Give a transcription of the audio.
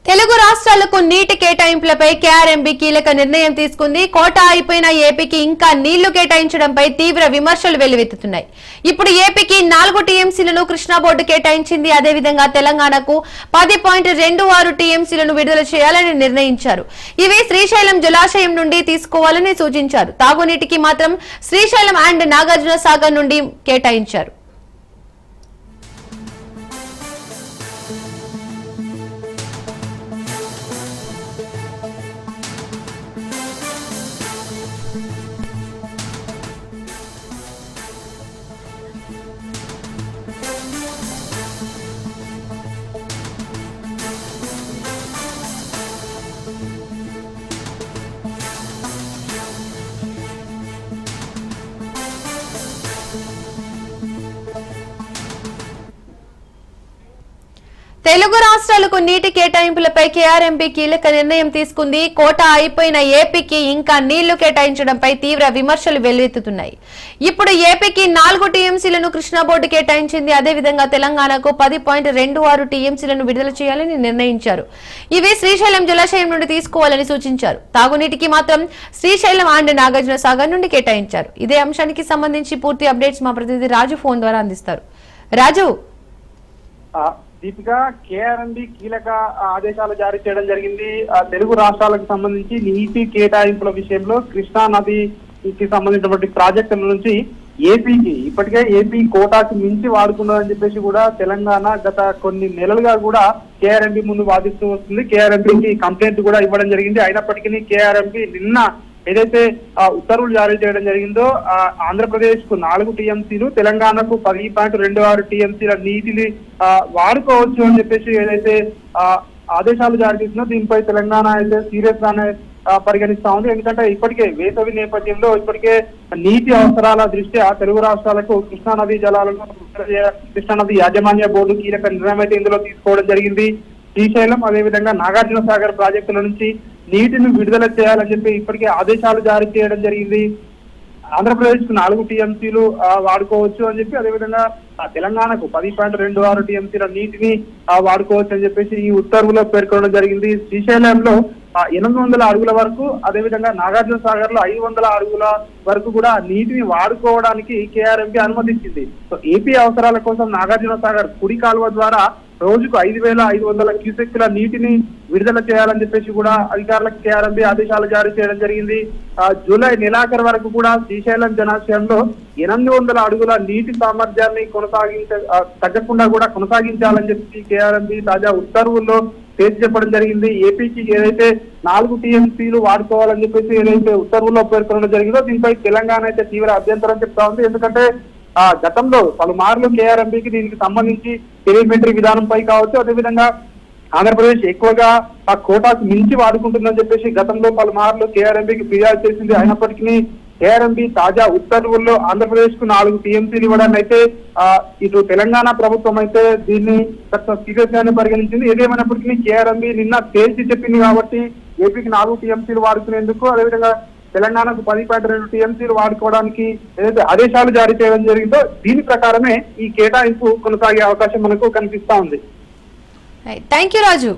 తెలుగు రాష్ట్రాలకు నీటి కేటాయింపులపై కేఆర్ఎంబీ కీలక నిర్ణయం తీసుకుంది. కోటా అయిపోయిన ఏపీకి ఇంకా నీళ్లు కేటాయించడంపై తీవ్ర విమర్శలు వెల్లువెత్తుతున్నాయి. ఇప్పుడు ఏపీకి 4 టీఎంసీలను కృష్ణా బోర్డు కేటాయించింది. అదేవిధంగా తెలంగాణకు 10.26 టీఎంసీలను విడుదల చేయాలని నిర్ణయించారు. ఇవి శ్రీశైలం జలాశయం నుండి తీసుకోవాలని సూచించారు. తాగునీటికి మాత్రం శ్రీశైలం అండ్ నాగార్జున సాగర్ నుండి కేటాయించారు. తెలుగు రాష్ట్రాలకు నీటి కేటాయింపులపై కేఆర్ఎంబీ కీలక నిర్ణయం తీసుకుంది. కోటా అయిపోయిన ఏపీకి ఇంకా నీళ్లు కేటాయించడంపై తీవ్ర విమర్శలు వెల్లువెత్తుతున్నాయి. ఇప్పుడు ఏపీకి 4 టీఎంసీలను కృష్ణా బోర్డు కేటాయించింది. అదేవిధంగా తెలంగాణకు 10.26 టీఎంసీలను విడుదల చేయాలని నిర్ణయించారు. ఇవి శ్రీశైలం జలాశయం నుండి తీసుకోవాలని సూచించారు. తాగునీటికి మాత్రం శ్రీశైలం అండ్ నాగార్జున సాగర్ నుండి కేటాయించారు. ఇదే అంశానికి సంబంధించి పూర్తి అప్డేట్స్ మా ప్రతినిధి రాజు ఫోన్ ద్వారా అందిస్తారు. రాజు, దీపిక, కేఆర్ఎంబీ కీలక ఆదేశాలు జారీ చేయడం జరిగింది. తెలుగు రాష్ట్రాలకు సంబంధించి నీటి కేటాయింపుల విషయంలో కృష్ణా నదికి సంబంధించినటువంటి ప్రాజెక్టుల నుంచి ఏపీకి ఇప్పటికే ఏపీ కోటాకి మించి వాడుకున్నదని చెప్పేసి కూడా తెలంగాణ గత కొన్ని నెలలుగా కూడా కేఆర్ఎంబీ ముందు వాదిస్తూ వస్తుంది. కేఆర్ఎంబీకి కంప్లైంట్ కూడా ఇవ్వడం జరిగింది. అయినప్పటికీ కేఆర్ఎంబీ నిన్న ఏదైతే ఉత్తర్వులు జారీ చేయడం జరిగిందో ఆంధ్రప్రదేశ్ కు 4 టీఎంసీలు, తెలంగాణకు 10.26 టీఎంసీల నీటిని వాడుకోవచ్చు అని చెప్పేసి ఏదైతే ఆదేశాలు జారీ చేసిందో దీనిపై తెలంగాణ అయితే సీరియస్ గానే పరిగణిస్తా ఉంది. ఎందుకంటే ఇప్పటికే వేసవి నేపథ్యంలో ఇప్పటికే నీటి అవసరాల దృష్ట్యా తెలుగు రాష్ట్రాలకు కృష్ణా నదీ జలాలను కృష్ణా నది యాజమాన్య బోర్డు కీలక నిర్ణయం అయితే ఇందులో తీసుకోవడం జరిగింది. శ్రీశైలం అదేవిధంగా నాగార్జున సాగర్ ప్రాజెక్టుల నుంచి నీటిని విడుదల చేయాలని చెప్పి ఇప్పటికే ఆదేశాలు జారీ చేయడం జరిగింది. ఆంధ్రప్రదేశ్ కు 4 టీఎంసీలు వాడుకోవచ్చు అని చెప్పి, అదేవిధంగా తెలంగాణకు 10.26 టీఎంసీల నీటిని వాడుకోవచ్చు అని చెప్పేసి ఈ ఉత్తర్వులో పేర్కొనడం జరిగింది. శ్రీశైలంలో 800 అడుగుల వరకు, అదేవిధంగా నాగార్జున సాగర్ లో 500 అడుగుల వరకు కూడా నీటిని వాడుకోవడానికి కేఆర్ఎంబీ అనుమతించింది. సో ఏపీ అవసరాల కోసం నాగార్జున సాగర్ కుడి కాలువ ద్వారా రోజుకు 5,500 క్యూసెక్కుల నీటిని విడుదల చేయాలని చెప్పేసి కూడా అధికారులకు కేఆర్ఎంబీ ఆదేశాలు జారీ చేయడం జరిగింది. జూలై నెలాఖరు వరకు కూడా శ్రీశైలం జలాశయంలో 800 అడుగుల నీటి సామర్థ్యాన్ని తగ్గకుండా కూడా కొనసాగించాలని చెప్పి కేఆర్ఎంబీ తాజా ఉత్తర్వుల్లో తేల్చి చెప్పడం జరిగింది. ఏపీకి ఏదైతే 4 టీఎంసీలు వాడుకోవాలని చెప్పేసి ఏదైతే ఉత్తర్వుల్లో పేర్కొనడం జరిగిందో దీనిపై తెలంగాణ అయితే తీవ్ర అభ్యంతరం చెప్తా ఉంది. ఎందుకంటే గతంలో పలుమార్లు కేఆర్ఎంబీకి దీనికి సంబంధించి టెలిమెట్రీ విధానంపై కావచ్చు, అదేవిధంగా ఆంధ్రప్రదేశ్ ఎక్కువగా ఆ కోటాకు మించి వాడుకుంటుందని చెప్పేసి గతంలో పలుమార్లు కేఆర్ఎంబీకి ఫిర్యాదు చేసింది. అయినప్పటికీ కేఆర్ఎంబీ తాజా ఉత్తర్వుల్లో ఆంధ్రప్రదేశ్ కు 4 టీఎంసీలు ఇవ్వడాన్ని అయితే ఇటు తెలంగాణ ప్రభుత్వం అయితే దీన్ని సీరియస్ గానే పరిగణించింది. ఏదేమైనప్పటికీ కేఆర్ఎంబీ నిన్న తేల్చి చెప్పింది కాబట్టి ఏపీకి 4 టీఎంసీలు వాడుకునేందుకు, అదేవిధంగా తెలంగాణకు 10.2 టీఎంసీలు వాడుకోవడానికి ఏదైతే ఆదేశాలు జారీ చేయడం జరిగిందో దీని ప్రకారమే ఈ కేటాయింపు కొనసాగే అవకాశం మనకు కనిపిస్తా ఉంది. Thank you Raju.